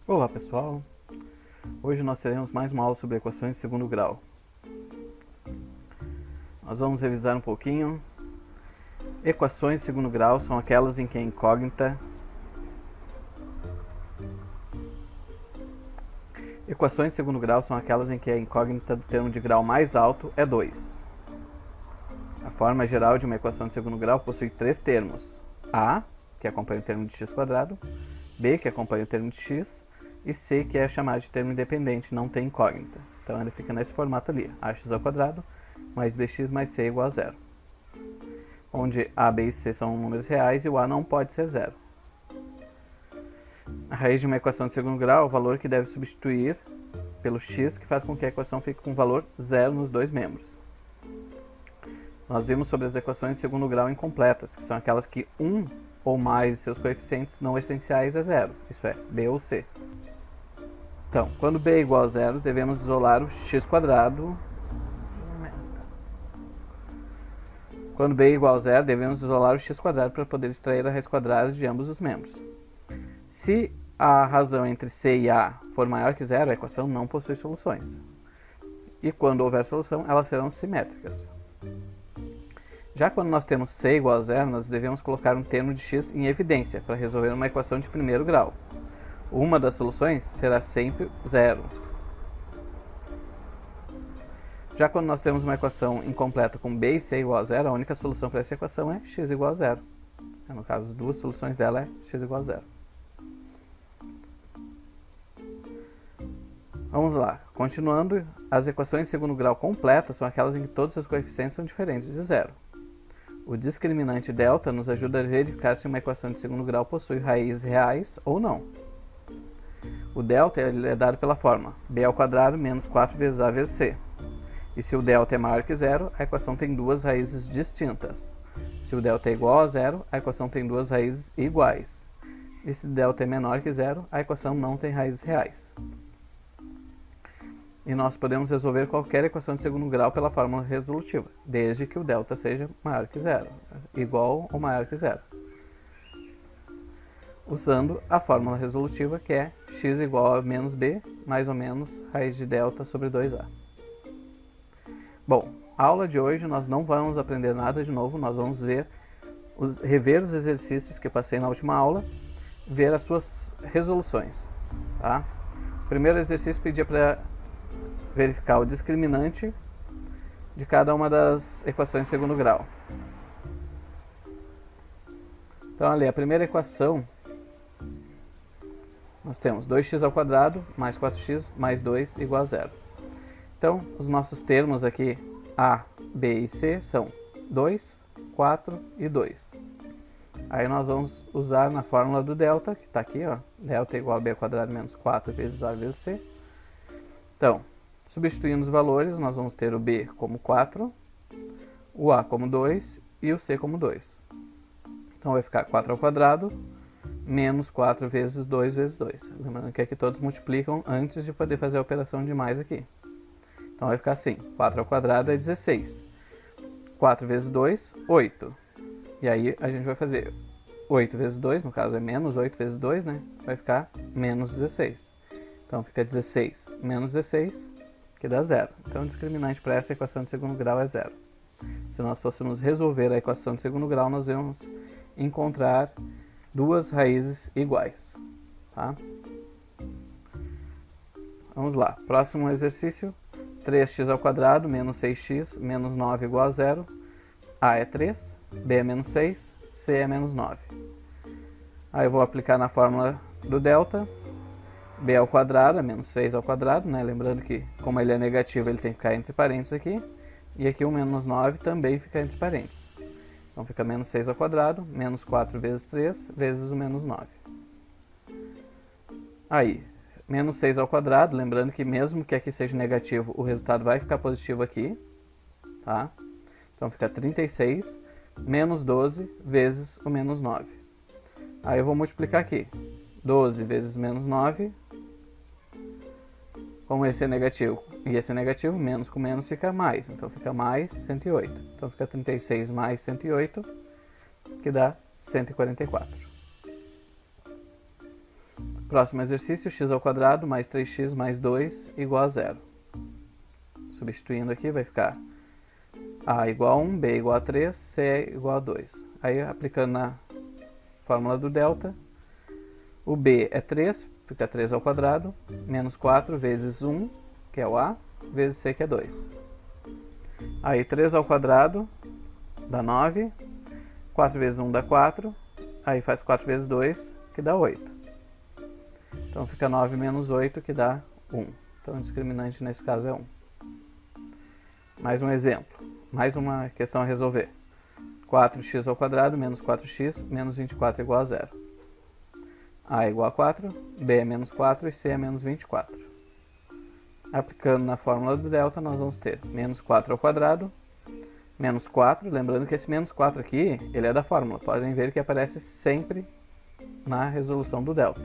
Olá pessoal, hoje nós teremos mais uma aula sobre equações de segundo grau. Nós vamos revisar um pouquinho. Equações de segundo grau são aquelas em que a incógnita do termo de grau mais alto é 2. A forma geral de uma equação de segundo grau possui três termos: A, que acompanha o termo de x², B, que acompanha o termo de x, e C, que é chamado de termo independente, não tem incógnita. Então ele fica nesse formato ali: ax² mais bx mais c igual a zero. Onde A, B e C são números reais e o A não pode ser zero. A raiz de uma equação de segundo grau é o valor que deve substituir pelo x, que faz com que a equação fique com valor zero nos dois membros. Nós vimos sobre as equações de segundo grau incompletas, que são aquelas que um ou mais de seus coeficientes não essenciais é zero, isso é, B ou C. Então, quando B é igual a zero, devemos isolar o x². Quando B é igual a zero, devemos isolar o x² para poder extrair a raiz quadrada de ambos os membros. Se a razão entre C e A for maior que zero, a equação não possui soluções. E quando houver solução, elas serão simétricas. Já quando nós temos C igual a zero, nós devemos colocar um termo de x em evidência para resolver uma equação de primeiro grau. Uma das soluções será sempre zero. Já quando nós temos uma equação incompleta com B e C igual a zero, a única solução para essa equação é x igual a zero. No caso, as duas soluções dela é x igual a zero. Vamos lá. Continuando, as equações de segundo grau completas são aquelas em que todos os coeficientes são diferentes de zero. O discriminante delta nos ajuda a verificar se uma equação de segundo grau possui raízes reais ou não. O delta é dado pela forma b² menos 4 vezes a vezes c. E se o delta é maior que zero, a equação tem duas raízes distintas. Se o delta é igual a zero, a equação tem duas raízes iguais. E se o delta é menor que zero, a equação não tem raízes reais. E nós podemos resolver qualquer equação de segundo grau pela fórmula resolutiva, desde que o delta seja maior que zero, igual ou maior que zero. Usando a fórmula resolutiva, que é x igual a menos b, mais ou menos raiz de delta sobre 2a. Bom, a aula de hoje nós não vamos aprender nada de novo, nós vamos rever os exercícios que eu passei na última aula, ver as suas resoluções. Tá? O primeiro exercício pedia para verificar o discriminante de cada uma das equações de segundo grau. Então ali, a primeira equação, nós temos 2x² mais 4x mais 2 igual a zero. Então, os nossos termos aqui, A, B e C, são 2, 4 e 2. Aí nós vamos usar na fórmula do delta, que está aqui, ó, delta igual a b² menos 4 vezes A vezes C. Então, substituindo os valores, nós vamos ter o B como 4, o A como 2 e o C como 2. Então vai ficar 4² menos 4 vezes 2 vezes 2. Lembrando que aqui todos multiplicam antes de poder fazer a operação de mais aqui. Então vai ficar assim, 4² é 16. 4 vezes 2, 8. E aí a gente vai fazer 8 vezes 2, no caso é menos 8 vezes 2, né? Vai ficar menos 16. Então fica 16 menos 16, que dá zero. Então o discriminante para essa equação de segundo grau é zero. Se nós fôssemos resolver a equação de segundo grau, nós íamos encontrar duas raízes iguais. Tá? Vamos lá. Próximo exercício. 3x² menos 6x menos 9 igual a zero. A é 3, B é menos 6, C é menos 9. Aí eu vou aplicar na fórmula do delta. B ao quadrado é menos 6 ao quadrado, né? Lembrando que, como ele é negativo, ele tem que ficar entre parênteses aqui. E aqui o menos 9 também fica entre parênteses. Então fica menos 6 ao quadrado, menos 4 vezes 3, vezes o menos 9. Aí, menos 6 ao quadrado, lembrando que mesmo que aqui seja negativo, o resultado vai ficar positivo aqui. Tá? Então fica 36 menos 12 vezes o menos 9. Aí eu vou multiplicar aqui. 12 vezes menos 9, como esse é negativo e esse é negativo, menos com menos fica mais, então fica mais 108. Então fica 36 mais 108, que dá 144. Próximo exercício, x ao quadrado mais 3x mais 2 igual a 0. Substituindo aqui vai ficar a igual a 1, b igual a 3, c igual a 2. Aí aplicando na fórmula do delta, o b é 3, fica 3 ao quadrado, menos 4 vezes 1, que é o a, vezes c, que é 2. Aí 3 ao quadrado dá 9, 4 vezes 1 dá 4, aí faz 4 vezes 2, que dá 8. Então fica 9 menos 8, que dá 1. Então o discriminante nesse caso é 1. Mais um exemplo, mais uma questão a resolver. 4x ao quadrado menos 4x menos 24 igual a 0. A é igual a 4, b é menos 4 e c é menos 24. Aplicando na fórmula do delta, nós vamos ter menos 4 ao quadrado, menos 4, lembrando que esse menos 4 aqui, ele é da fórmula, podem ver que aparece sempre na resolução do delta.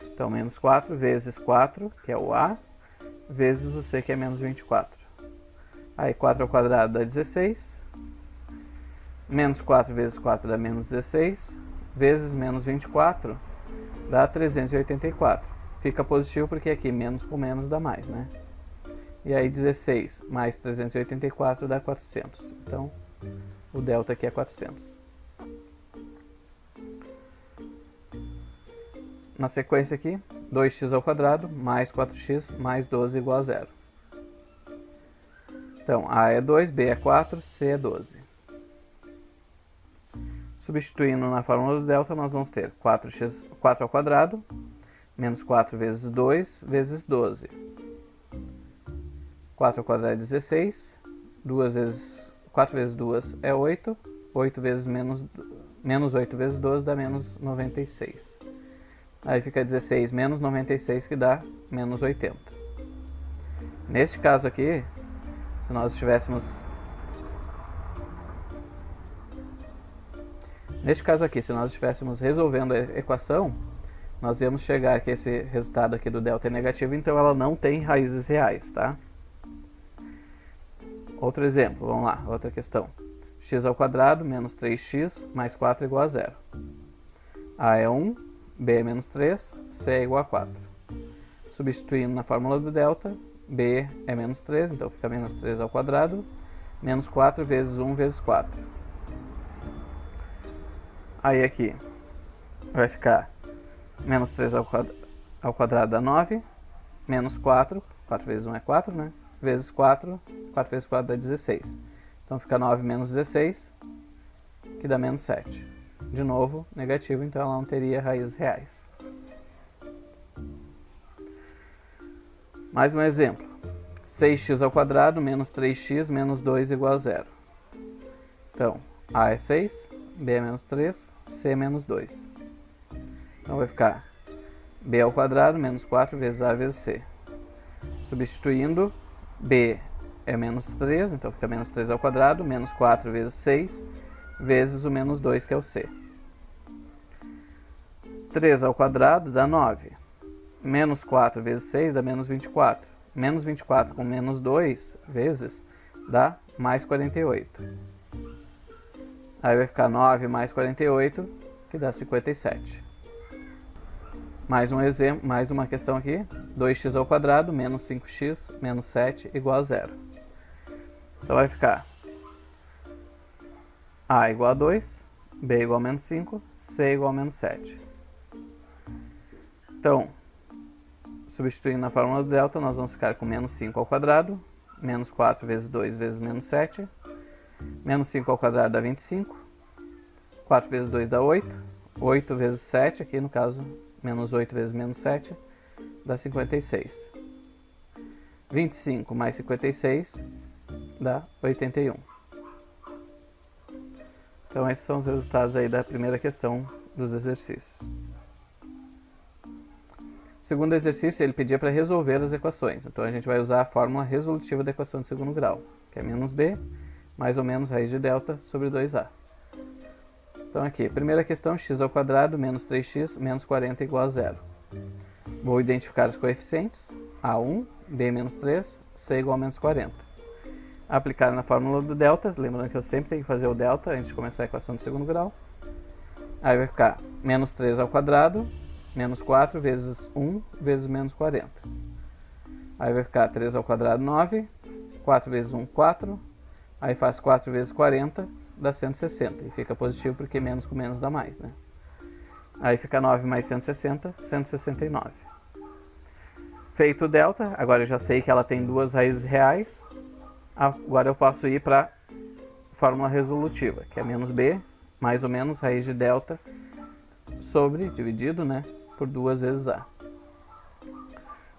Então, menos 4 vezes 4, que é o a, vezes o c, que é menos 24. Aí 4 ao quadrado dá 16, menos 4 vezes 4 dá menos 16, vezes menos 24 dá 384. Fica positivo porque aqui menos com menos dá mais, né? E aí 16 mais 384 dá 400. Então, o delta aqui é 400. Na sequência aqui, 2x ao quadrado mais 4x mais 12 igual a 0. Então, a é 2, b é 4, c é 12. Substituindo na fórmula do delta, nós vamos ter 4 ao quadrado, menos 4 vezes 2, vezes 12. 4 ao quadrado é 16, 4 vezes 2 é 8, 8 vezes menos 8 vezes 12 dá menos 96. Aí fica 16 menos 96, que dá menos 80. Neste caso aqui, se nós estivéssemos... resolvendo a equação, nós íamos chegar que esse resultado aqui do delta é negativo, então ela não tem raízes reais, tá? Outro exemplo, vamos lá, outra questão. X ao quadrado menos 3x mais 4 igual a 0. A é 1, b é menos 3, c é igual a 4. Substituindo na fórmula do delta, b é menos 3, então fica menos 3 ao quadrado, menos 4 vezes 1 vezes 4. Aí aqui vai ficar menos 3 ao quadrado dá 9, menos 4, 4 vezes 1 é 4, né? Vezes 4, 4 vezes 4 dá 16. Então fica 9 menos 16, que dá menos 7. De novo, negativo, então ela não teria raízes reais. Mais um exemplo. 6x ao quadrado menos 3x menos 2 igual a 0. Então, a é 6, b é menos 3, c é menos 2. Então vai ficar b ao quadrado menos 4 vezes a vezes c. Substituindo, b é menos 3, então fica menos 3 ao quadrado, menos 4 vezes 6, vezes o menos 2, que é o c. 3 ao quadrado dá 9. Menos 4 vezes 6 dá menos 24. Menos 24 com menos 2 vezes dá mais 48. Aí vai ficar 9 mais 48, que dá 57. Mais um exemplo, mais uma questão aqui. 2x ao quadrado menos 5x menos 7 igual a 0. Então vai ficar a igual a 2, b igual a menos 5, c igual a menos 7. Então, substituindo na fórmula do delta, nós vamos ficar com menos 5 ao quadrado, menos 4 vezes 2 vezes menos 7, menos 5 ao quadrado dá 25, 4 vezes 2 dá 8, 8 vezes 7, aqui no caso, menos 8 vezes menos 7, dá 56. 25 mais 56 dá 81. Então esses são os resultados aí da primeira questão dos exercícios. O segundo exercício, ele pedia para resolver as equações. Então a gente vai usar a fórmula resolutiva da equação de segundo grau, que é menos b, mais ou menos raiz de delta sobre 2a. Então aqui, primeira questão, x ao quadrado menos 3x menos 40 igual a 0. Vou identificar os coeficientes, a1, b menos 3, c igual a menos 40. Aplicar na fórmula do delta, lembrando que eu sempre tenho que fazer o delta antes de começar a equação de segundo grau. Aí vai ficar menos 3 ao quadrado, menos 4 vezes 1 vezes menos 40. Aí vai ficar 3 ao quadrado, 9. 4 vezes 1, 4. Aí faz 4 vezes 40, dá 160. E fica positivo porque menos com menos dá mais, né? Aí fica 9 mais 160, 169. Feito o delta, agora eu já sei que ela tem duas raízes reais. Agora eu posso ir para a fórmula resolutiva, que é menos b, mais ou menos raiz de delta, sobre, dividido, né, por 2 vezes a.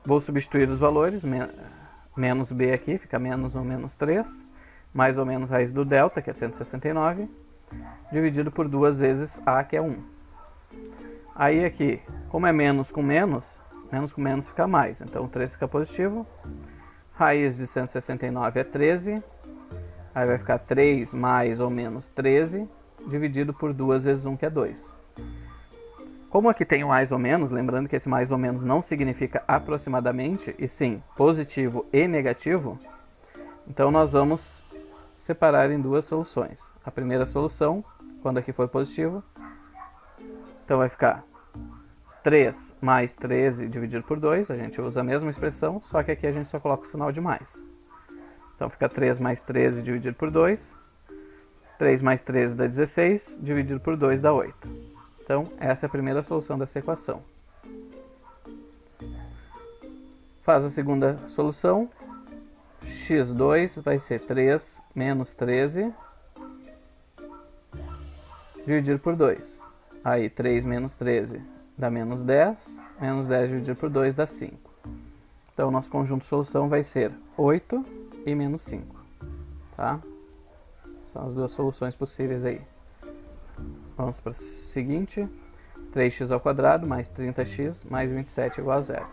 Vou substituir os valores, menos b aqui, fica menos ou menos 3, mais ou menos raiz do delta, que é 169, dividido por 2 vezes a, que é 1. Aí aqui, como é menos com menos fica mais, então 3 fica positivo. Raiz de 169 é 13, aí vai ficar 3 mais ou menos 13, dividido por 2 vezes 1, que é 2. Como aqui tem o mais ou menos, lembrando que esse mais ou menos não significa aproximadamente, e sim positivo e negativo, então nós vamos separar em duas soluções. A primeira solução, quando aqui for positivo, então vai ficar 3 mais 13 dividido por 2, a gente usa a mesma expressão, só que aqui a gente só coloca o sinal de mais. Então fica 3 mais 13 dividido por 2, 3 mais 13 dá 16, dividido por 2 dá 8. Então essa é a primeira solução dessa equação. Faz a segunda solução, x2 vai ser 3 menos 13, dividido por 2. Aí 3 menos 13 dá menos 10, menos 10 dividido por 2 dá 5. Então o nosso conjunto de solução vai ser 8 e menos 5. Tá? São as duas soluções possíveis aí. Vamos para o seguinte, 3x ao quadrado mais 30x mais 27 igual a 0.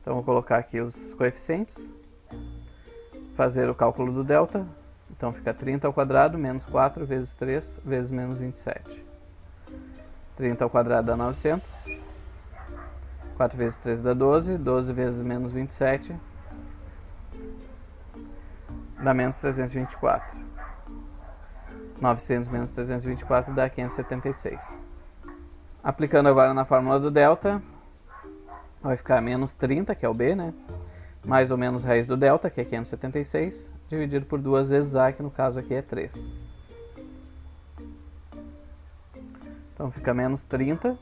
Então vou colocar aqui os coeficientes, fazer o cálculo do delta, então fica 30 ao quadrado menos 4 vezes 3 vezes menos 27. 30 ao quadrado dá 900, 4 vezes 3 dá 12, 12 vezes menos 27 dá menos 324. 900 menos 324 dá 576. Aplicando agora na fórmula do delta, vai ficar menos 30, que é o b, né? Mais ou menos raiz do delta, que é 576, dividido por 2 vezes a, que no caso aqui é 3. Então fica menos 30,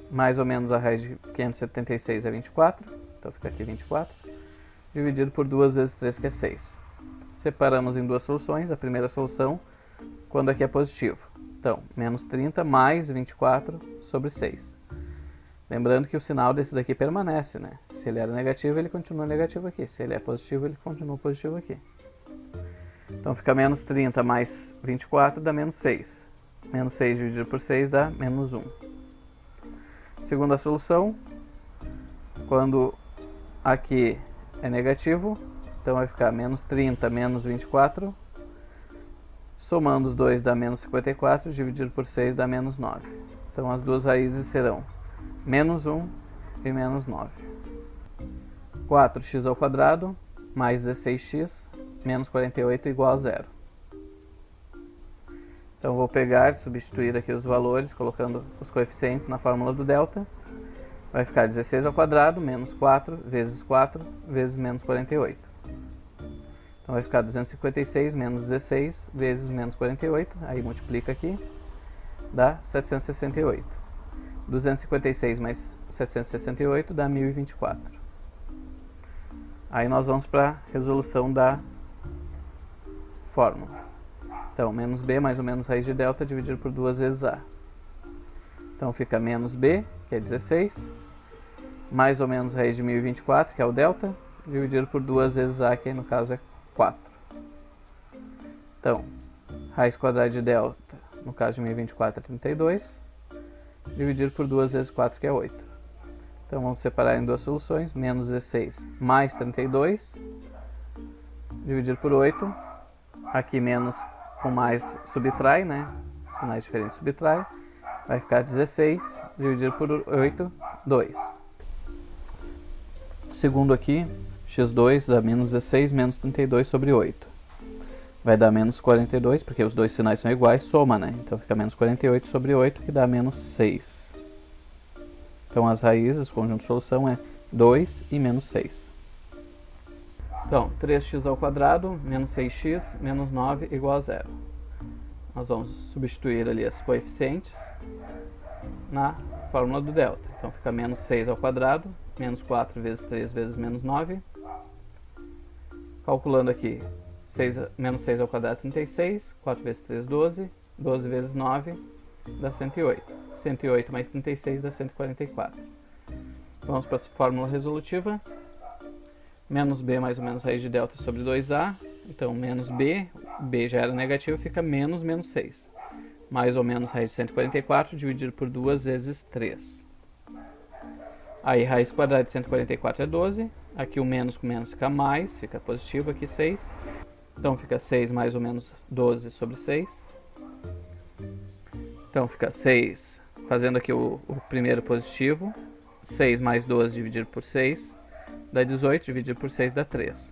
mais ou menos a raiz de 576 é 24, então fica aqui 24, dividido por 2 vezes 3, que é 6. Separamos em duas soluções, a primeira solução, quando aqui é positivo. Então, menos 30 mais 24 sobre 6. Lembrando que o sinal desse daqui permanece, né? Se ele era negativo, ele continua negativo aqui. Se ele é positivo, ele continua positivo aqui. Então, fica menos 30 mais 24 dá menos 6. Menos 6 dividido por 6 dá menos 1. Segunda solução, quando aqui é negativo, então vai ficar menos 30 menos 24. Somando os dois dá menos 54, dividido por 6 dá menos 9. Então as duas raízes serão menos 1 e menos 9. 4x ao quadrado mais 16x menos 48 igual a 0. Então vou pegar e substituir aqui os valores, colocando os coeficientes na fórmula do delta. Vai ficar 16 ao quadrado menos 4 vezes menos 48. Então vai ficar 256 menos 16 vezes menos 48, aí multiplica aqui, dá 768. 256 mais 768 dá 1024. Aí nós vamos para a resolução da fórmula. Então, menos b mais ou menos raiz de delta dividido por 2 vezes a. Então fica menos b, que é 16, mais ou menos raiz de 1024, que é o delta, dividido por 2 vezes a, que no caso é 4. Então, raiz quadrada de delta, no caso de 1024 é 32, dividido por 2 vezes 4, que é 8. Então vamos separar em duas soluções, menos 16 mais 32, dividido por 8. Aqui menos com mais subtrai, né? Sinais diferentes subtrai. Vai ficar 16, dividido por 8, 2. Segundo aqui, x2 dá menos 16 menos 32 sobre 8. Vai dar menos 42, porque os dois sinais são iguais, soma, né? Então fica menos 48 sobre 8, que dá menos 6. Então as raízes, o conjunto de solução é 2 e menos 6. Então, 3x ao quadrado menos 6x menos 9 igual a 0. Nós vamos substituir ali os coeficientes na fórmula do delta. Então fica menos 6 ao quadrado, menos 4 vezes 3 vezes menos 9. Calculando aqui, menos 6 ao quadrado 36, 4 vezes 3, 12, 12 vezes 9 dá 108. 108 mais 36 dá 144. Vamos para a fórmula resolutiva. Menos b mais ou menos raiz de delta sobre 2a. Então, menos b, b já era negativo, fica menos 6. Mais ou menos raiz de 144 dividido por 2 vezes 3. Aí, raiz quadrada de 144 é 12. Aqui o menos com menos fica mais, fica positivo, aqui 6. Então, fica 6 mais ou menos 12 sobre 6. Então, fica 6, fazendo aqui o primeiro positivo. 6 mais 12 dividido por 6 dá 18, dividido por 6 dá 3.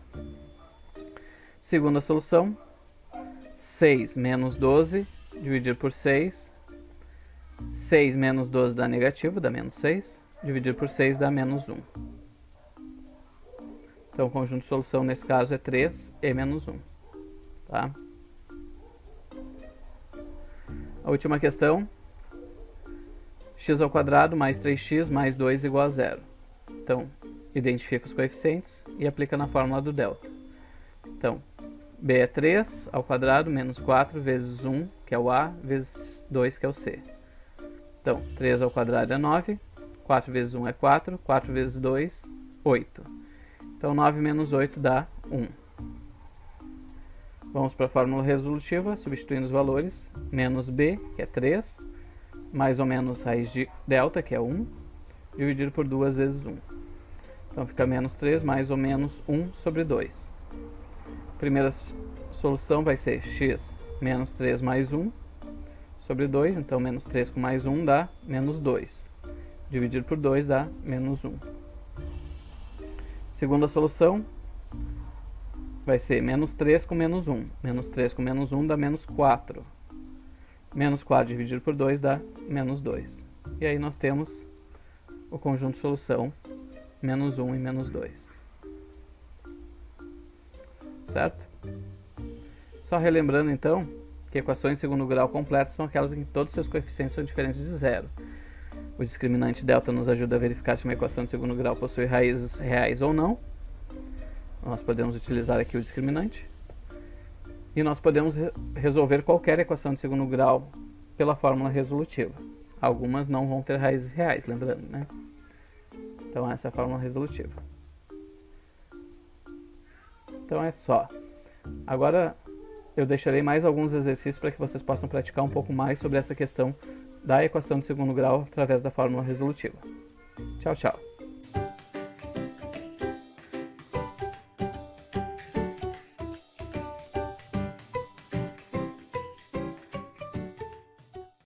Segunda solução, 6 menos 12 dividido por 6. 6 menos 12 dá negativo, dá menos 6. Dividido por 6 dá menos 1. Então o conjunto de solução nesse caso é 3 e menos 1. Tá? A última questão, x ao quadrado mais 3x mais 2 igual a 0. Então, identifica os coeficientes e aplica na fórmula do delta. Então, b é 3 ao quadrado menos 4 vezes 1, que é o a, vezes 2, que é o c. Então, 3 ao quadrado é 9, 4 vezes 1 é 4, 4 vezes 2, 8. Então, 9 menos 8 dá 1. Vamos para a fórmula resolutiva, substituindo os valores. Menos b, que é 3, mais ou menos raiz de delta, que é 1, dividido por 2 vezes 1. Então fica menos 3 mais ou menos 1 sobre 2. Primeira solução vai ser x menos 3 mais 1 sobre 2. Então menos 3 com mais 1 dá menos 2. Dividido por 2 dá menos 1. Segunda solução vai ser menos 3 com menos 1. Menos 3 com menos 1 dá menos 4. Menos 4 dividido por 2 dá menos 2. E aí nós temos o conjunto de solução menos 1 e menos 2. Certo? Só relembrando então que equações de segundo grau completas são aquelas em que todos os seus coeficientes são diferentes de zero. O discriminante delta nos ajuda a verificar se uma equação de segundo grau possui raízes reais ou não. Nós podemos utilizar aqui o discriminante. E nós podemos resolver qualquer equação de segundo grau pela fórmula resolutiva. Algumas não vão ter raízes reais, lembrando, né? Então essa é a fórmula resolutiva. Então é só. Agora eu deixarei mais alguns exercícios para que vocês possam praticar um pouco mais sobre essa questão da equação de segundo grau através da fórmula resolutiva. Tchau, tchau.